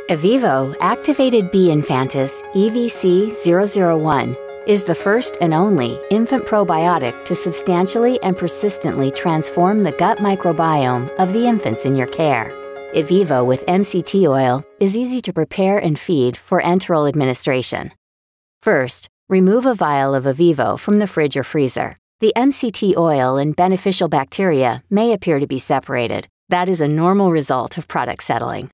Evivo Activated B Infantis EVC001 is the first and only infant probiotic to substantially and persistently transform the gut microbiome of the infants in your care. Evivo with MCT oil is easy to prepare and feed for enteral administration. First, remove a vial of Evivo from the fridge or freezer. The MCT oil and beneficial bacteria may appear to be separated. That is a normal result of product settling.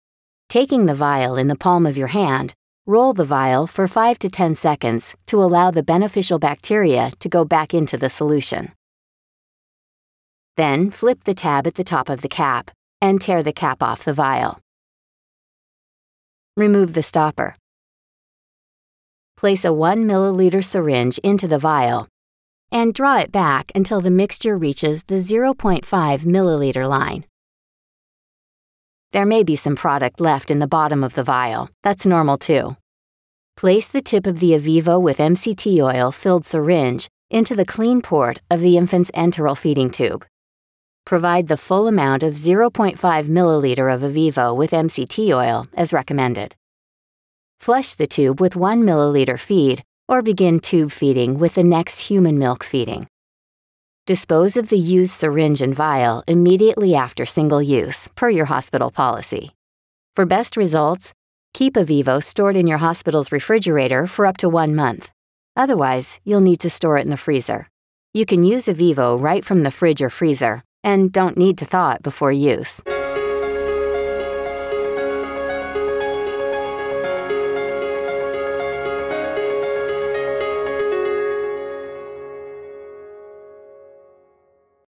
Taking the vial in the palm of your hand, roll the vial for 5 to 10 seconds to allow the beneficial bacteria to go back into the solution. Then flip the tab at the top of the cap and tear the cap off the vial. Remove the stopper. Place a 1 milliliter syringe into the vial and draw it back until the mixture reaches the 0.5 milliliter line. There may be some product left in the bottom of the vial. That's normal too. Place the tip of the Evivo with MCT oil filled syringe into the clean port of the infant's enteral feeding tube. Provide the full amount of 0.5 milliliter of Evivo with MCT oil as recommended. Flush the tube with 1 milliliter feed or begin tube feeding with the next human milk feeding. Dispose of the used syringe and vial immediately after single use, per your hospital policy. For best results, keep Evivo stored in your hospital's refrigerator for up to 1 month. Otherwise, you'll need to store it in the freezer. You can use Evivo right from the fridge or freezer and don't need to thaw it before use.